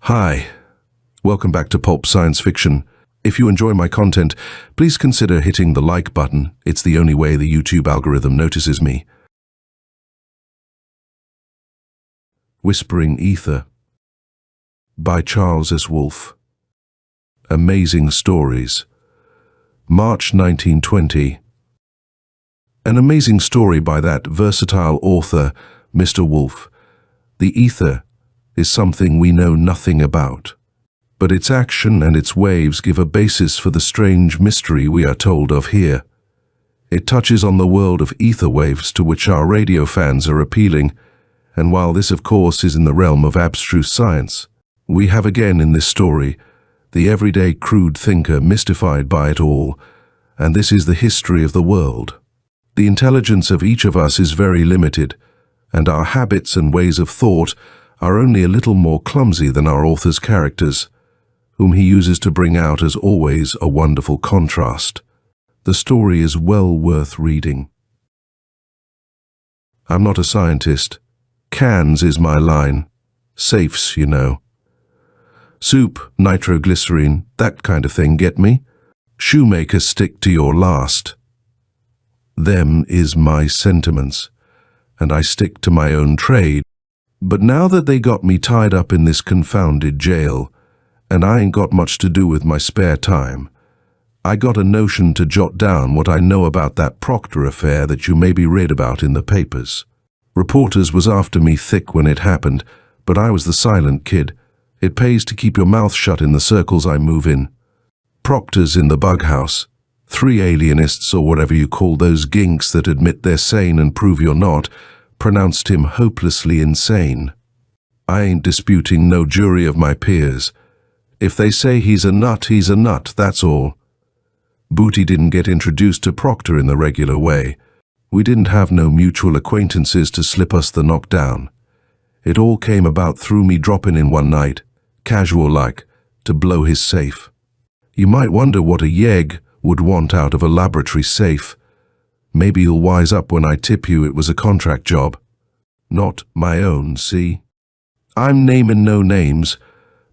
Hi, welcome back to Pulp Science Fiction. If you enjoy my content, please consider hitting the like button. It's the only way the YouTube algorithm notices me. Whispering Ether by Charles S. Wolfe. Amazing Stories. March 1920. An amazing story by that versatile author, Mr. Wolfe. The ether is something we know nothing about, but its action and its waves give a basis for the strange mystery we are told of here. It touches on the world of ether waves to which our radio fans are appealing, and while this of course is in the realm of abstruse science, we have again in this story the everyday crude thinker mystified by it all, and this is the history of the world. The intelligence of each of us is very limited, and our habits and ways of thought are only a little more clumsy than our author's characters, whom he uses to bring out as always a wonderful contrast. The story is well worth reading. I'm not a scientist. Cans is my line. Safes, you know. Soup, nitroglycerine, that kind of thing, get me? Shoemaker, stick to your last. Them is my sentiments, and I stick to my own trade. But now that they got me tied up in this confounded jail, and I ain't got much to do with my spare time, I got a notion to jot down what I know about that Proctor affair that you maybe read about in the papers. Reporters was after me thick when it happened, but I was the silent kid. It pays to keep your mouth shut in the circles I move in. Proctor's in the bug house. 3 alienists, or whatever you call those ginks that admit they're sane and prove you're not, pronounced him hopelessly insane. I ain't disputing no jury of my peers. If they say he's a nut, that's all. Booty didn't get introduced to Proctor in the regular way. We didn't have no mutual acquaintances to slip us the knockdown. It all came about through me dropping in one night, casual-like, to blow his safe. You might wonder what a yegg would want out of a laboratory safe. Maybe you'll wise up when I tip you it was a contract job. Not my own, see? I'm naming no names,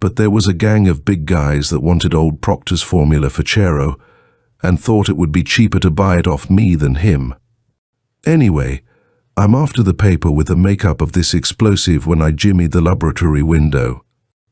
but there was a gang of big guys that wanted old Proctor's formula for Chero, and thought it would be cheaper to buy it off me than him. Anyway, I'm after the paper with the makeup of this explosive when I jimmied the laboratory window.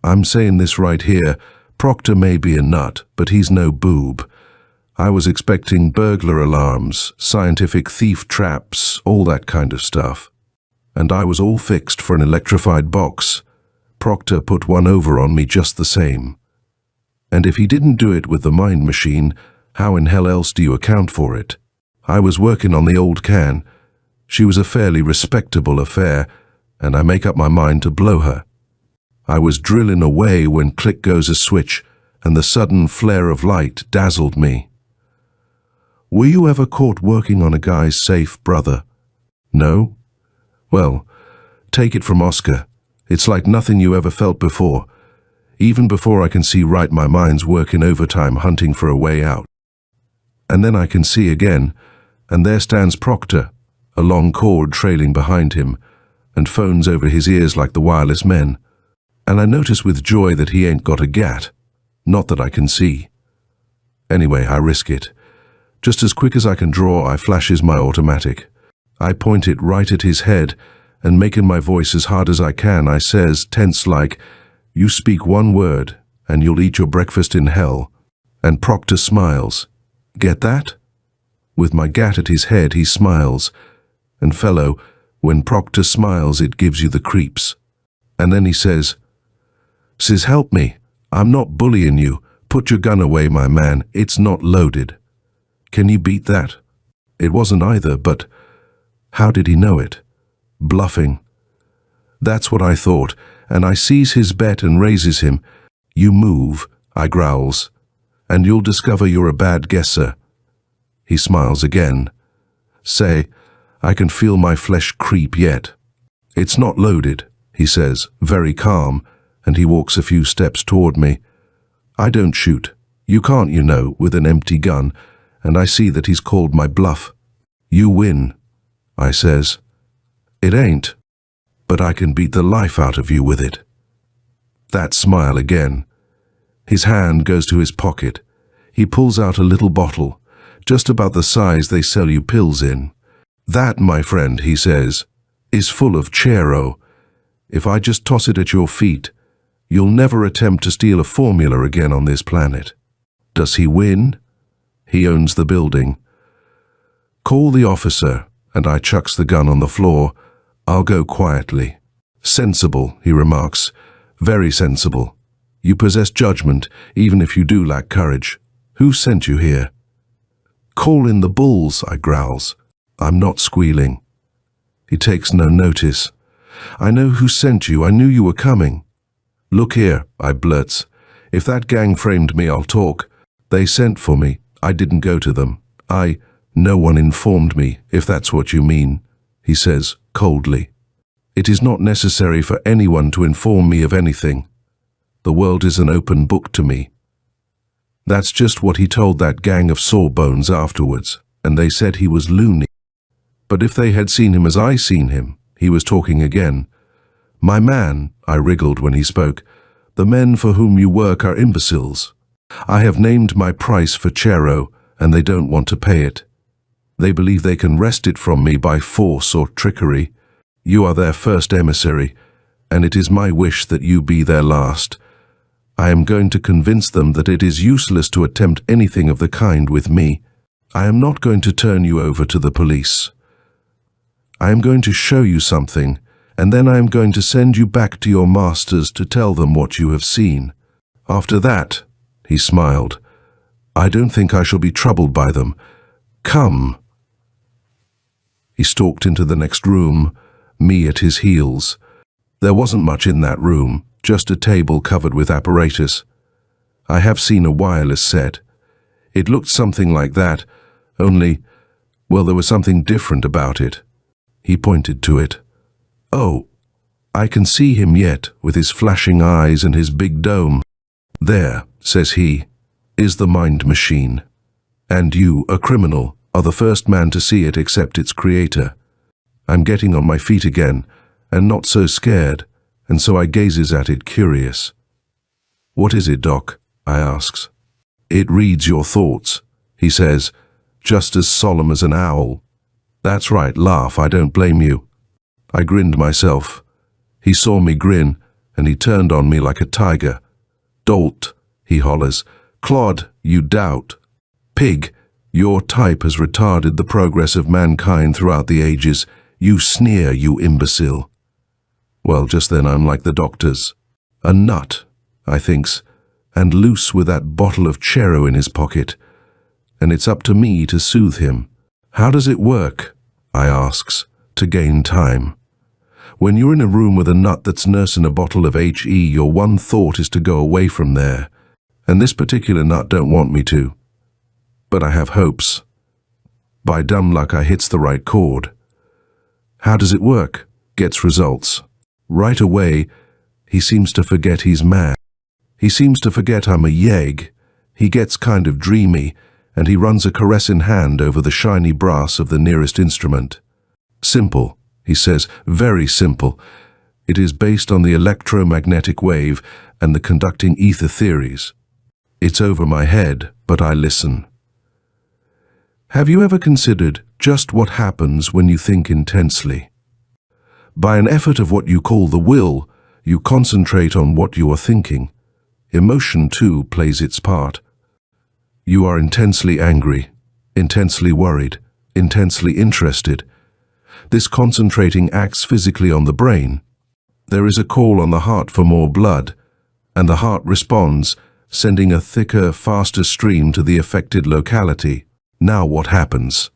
I'm saying this right here, Proctor may be a nut, but he's no boob. I was expecting burglar alarms, scientific thief traps, all that kind of stuff. And I was all fixed for an electrified box. Proctor put one over on me just the same. And if he didn't do it with the mind machine, how in hell else do you account for it? I was working on the old can. She was a fairly respectable affair, and I make up my mind to blow her. I was drilling away when click goes a switch, and the sudden flare of light dazzled me. Were you ever caught working on a guy's safe, brother? No? Well, take it from Oscar. It's like nothing you ever felt before. Even before I can see right, my mind's working overtime hunting for a way out. And then I can see again, and there stands Proctor, a long cord trailing behind him, and phones over his ears like the wireless men. And I notice with joy that he ain't got a gat. Not that I can see. Anyway, I risk it. Just as quick as I can draw, I flashes my automatic. I point it right at his head, and making my voice as hard as I can, I says, tense like, "You speak one word, and you'll eat your breakfast in hell." And Proctor smiles. Get that? With my gat at his head, he smiles. And fellow, when Proctor smiles, it gives you the creeps. And then he says, "Says, help me. I'm not bullying you. Put your gun away, my man. It's not loaded." Can you beat that? It wasn't either, but how did he know it? Bluffing. That's what I thought, and I seize his bet and raises him. "You move," I growls, "and you'll discover you're a bad guesser." He smiles again. Say, I can feel my flesh creep yet. "It's not loaded," he says, very calm, and he walks a few steps toward me. I don't shoot. You can't, you know, with an empty gun, and I see that he's called my bluff. "You win," I says. "It ain't, but I can beat the life out of you with it." That smile again. His hand goes to his pocket. He pulls out a little bottle, just about the size they sell you pills in. That, my friend, he says, is full of chero. If I just toss it at your feet, you'll never attempt to steal a formula again on this planet. Does he win? He owns the building. Call the officer, and I chucks the gun on the floor. I'll go quietly. Sensible, he remarks. Very sensible. You possess judgment, even if you do lack courage. Who sent you here? Call in the bulls, I growls. I'm not squealing. He takes no notice. I know who sent you. I knew you were coming. Look here, I blurts. If that gang framed me, I'll talk. They sent for me. I didn't go to them. No one informed me, if that's what you mean, he says coldly. It is not necessary for anyone to inform me of anything. The world is an open book to me. That's just what he told that gang of sawbones afterwards, and they said he was loony. But if they had seen him as I seen him, he was talking again. My man, I wriggled when he spoke, the men for whom you work are imbeciles. I have named my price for chero, and they don't want to pay it. They believe they can wrest it from me by force or trickery. You are their first emissary, and it is my wish that you be their last. I am going to convince them that it is useless to attempt anything of the kind with me. I am not going to turn you over to the police. I am going to show you something, and then I am going to send you back to your masters to tell them what you have seen. After that, he smiled, I don't think I shall be troubled by them. Come. He stalked into the next room, me at his heels. There wasn't much in that room, just a table covered with apparatus. I have seen a wireless set. It looked something like that, only, well, there was something different about it. He pointed to it. Oh, I can see him yet, with his flashing eyes and his big dome. There, says he, is the mind machine. And you, a criminal, are the first man to see it except its creator. I'm getting on my feet again, and not so scared, and so I gazes at it curious. What is it, Doc? I asks. It reads your thoughts, he says, just as solemn as an owl. That's right, laugh, I don't blame you. I grinned myself. He saw me grin, and he turned on me like a tiger. Dolt, he hollers. Clod, you doubt. Pig, your type has retarded the progress of mankind throughout the ages. You sneer, you imbecile. Well, just then I'm like the doctors. A nut, I thinks, and loose with that bottle of chero in his pocket. And it's up to me to soothe him. How does it work? I asks, to gain time. When you're in a room with a nut that's nursing a bottle of HE, your one thought is to go away from there. And this particular nut don't want me to. But I have hopes. By dumb luck I hits the right chord. How does it work? Gets results. Right away, he seems to forget he's mad. He seems to forget I'm a yegg. He gets kind of dreamy, and he runs a caressing hand over the shiny brass of the nearest instrument. Simple, he says, very simple. It is based on the electromagnetic wave and the conducting ether theories. It's over my head, but I listen. Have you ever considered just what happens when you think intensely? By an effort of what you call the will, you concentrate on what you are thinking. Emotion, too, plays its part. You are intensely angry, intensely worried, intensely interested. This concentrating acts physically on the brain. There is a call on the heart for more blood, and the heart responds, sending a thicker, faster stream to the affected locality. Now what happens?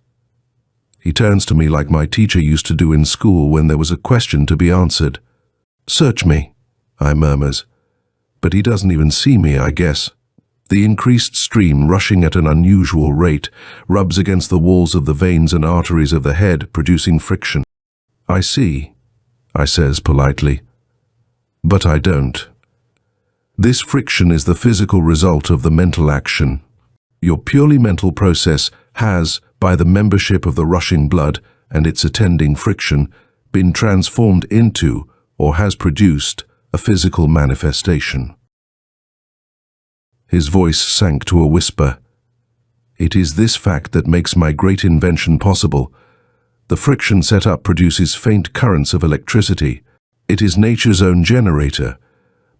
He turns to me like my teacher used to do in school when there was a question to be answered. Search me, I murmurs. But he doesn't even see me, I guess. The increased stream, rushing at an unusual rate, rubs against the walls of the veins and arteries of the head, producing friction. I see, I says politely. But I don't. This friction is the physical result of the mental action. Your purely mental process has, by the membership of the rushing blood and its attending friction, been transformed into, or has produced, a physical manifestation. His voice sank to a whisper. It is this fact that makes my great invention possible. The friction set up produces faint currents of electricity. It is nature's own generator.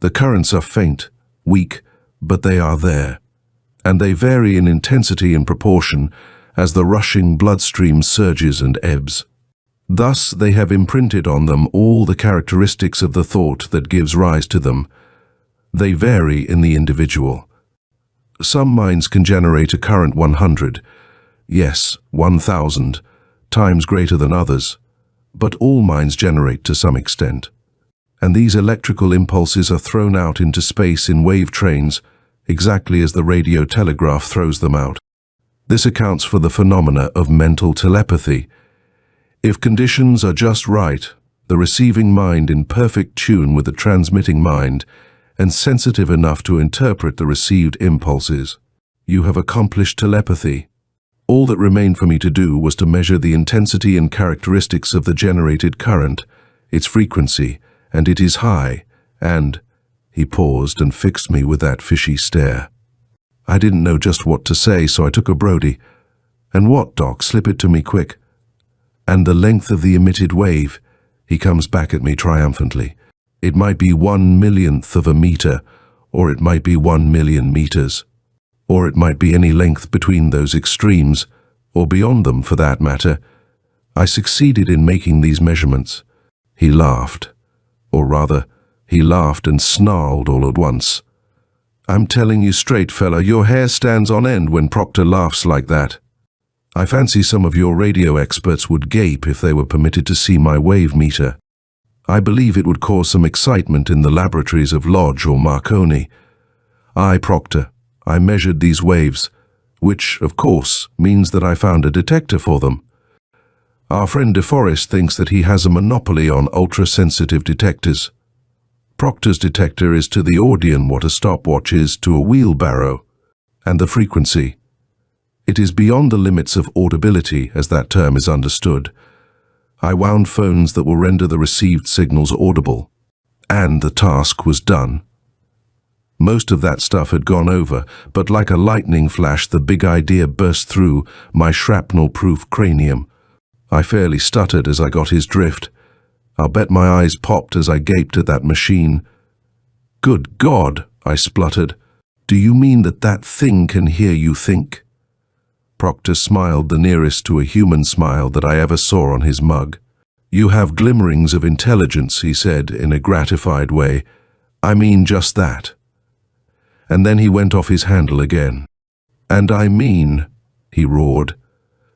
The currents are faint, weak, but they are there. And they vary in intensity and proportion as the rushing bloodstream surges and ebbs. Thus they have imprinted on them all the characteristics of the thought that gives rise to them. They vary in the individual. Some minds can generate a current 100, yes, 1,000, times greater than others, but all minds generate to some extent. And these electrical impulses are thrown out into space in wave trains, exactly as the radio telegraph throws them out. This accounts for the phenomena of mental telepathy. If conditions are just right, the receiving mind in perfect tune with the transmitting mind, and sensitive enough to interpret the received impulses, you have accomplished telepathy. All that remained for me to do was to measure the intensity and characteristics of the generated current, its frequency, and it is high, and— He paused and fixed me with that fishy stare. I didn't know just what to say, so I took a Brody. And what, Doc? Slip it to me quick. And the length of the emitted wave. He comes back at me triumphantly. It might be 1/1,000,000th of a meter, or it might be 1,000,000 meters. Or it might be any length between those extremes, or beyond them for that matter. I succeeded in making these measurements. He laughed. Or rather, he laughed and snarled all at once. I'm telling you straight, fella, your hair stands on end when Proctor laughs like that. I fancy some of your radio experts would gape if they were permitted to see my wave meter. I believe it would cause some excitement in the laboratories of Lodge or Marconi. I, Proctor, I measured these waves, which, of course, means that I found a detector for them. Our friend DeForest thinks that he has a monopoly on ultra-sensitive detectors. Proctor's detector is to the Audion what a stopwatch is to a wheelbarrow, and the frequency. It is beyond the limits of audibility, as that term is understood. I wound phones that will render the received signals audible, and the task was done. Most of that stuff had gone over, but like a lightning flash the big idea burst through my shrapnel-proof cranium. I fairly stuttered as I got his drift. I'll bet my eyes popped as I gaped at that machine. Good God, I spluttered. Do you mean that that thing can hear you think? Proctor smiled the nearest to a human smile that I ever saw on his mug. You have glimmerings of intelligence, he said in a gratified way. I mean just that. And then he went off his handle again. And I mean, he roared,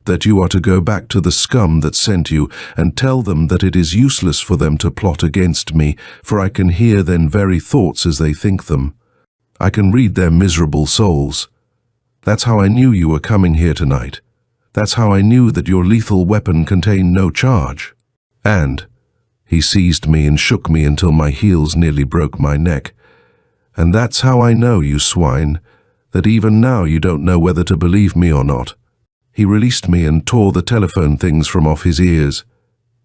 that you are to go back to the scum that sent you and tell them that it is useless for them to plot against me, for I can hear their very thoughts as they think them. I can read their miserable souls. That's how I knew you were coming here tonight. That's how I knew that your lethal weapon contained no charge. And he seized me and shook me until my heels nearly broke my neck. And that's how I know, you swine, that even now you don't know whether to believe me or not. He released me and tore the telephone things from off his ears.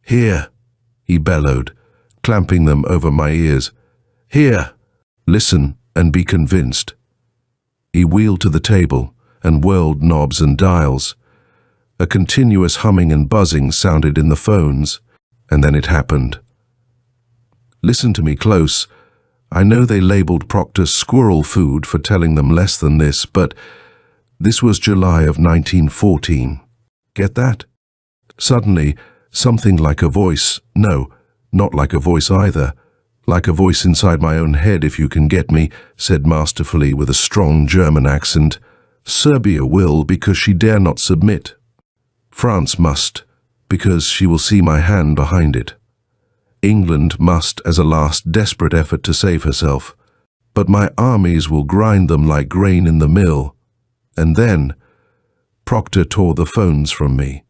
Here, he bellowed, clamping them over my ears. Here, listen and be convinced. He wheeled to the table and whirled knobs and dials. A continuous humming and buzzing sounded in the phones, and then it happened. Listen to me close. I know they labeled Proctor squirrel food for telling them less than this, but this was July of 1914. Get that? Suddenly, something like a voice, no, not like a voice either, like a voice inside my own head, if you can get me, said masterfully with a strong German accent. Serbia will, because she dare not submit. France must, because she will see my hand behind it. England must, as a last desperate effort to save herself. But my armies will grind them like grain in the mill. And then, Proctor tore the phones from me.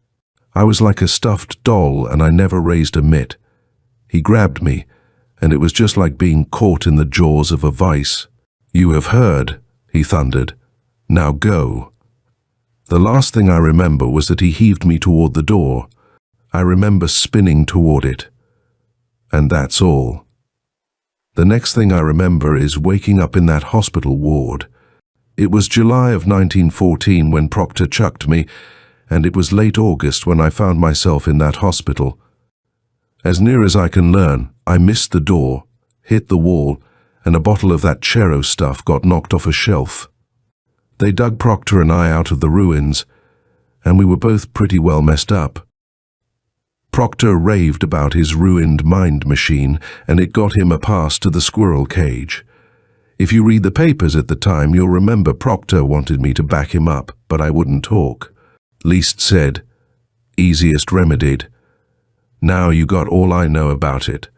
I was like a stuffed doll, and I never raised a mitt. He grabbed me, and it was just like being caught in the jaws of a vice. You have heard, he thundered. Now go. The last thing I remember was that he heaved me toward the door. I remember spinning toward it. And that's all. The next thing I remember is waking up in that hospital ward. It was July of 1914 when Proctor chucked me, and it was late August when I found myself in that hospital. As near as I can learn, I missed the door, hit the wall, and a bottle of that Chero stuff got knocked off a shelf. They dug Proctor and I out of the ruins, and we were both pretty well messed up. Proctor raved about his ruined mind machine, and it got him a pass to the squirrel cage. If you read the papers at the time, you'll remember Proctor wanted me to back him up, but I wouldn't talk. Least said, easiest remedied. Now you got all I know about it.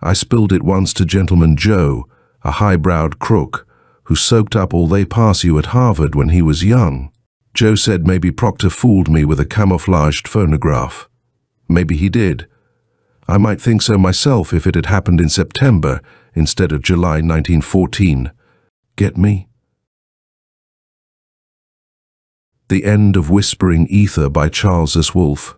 I spilled it once to Gentleman Joe, a high-browed crook, who soaked up all they pass you at Harvard when he was young. Joe said maybe Proctor fooled me with a camouflaged phonograph. Maybe he did. I might think so myself if it had happened in September instead of July 1914. Get me? The End of Whispering Ether by Charles S. Wolfe.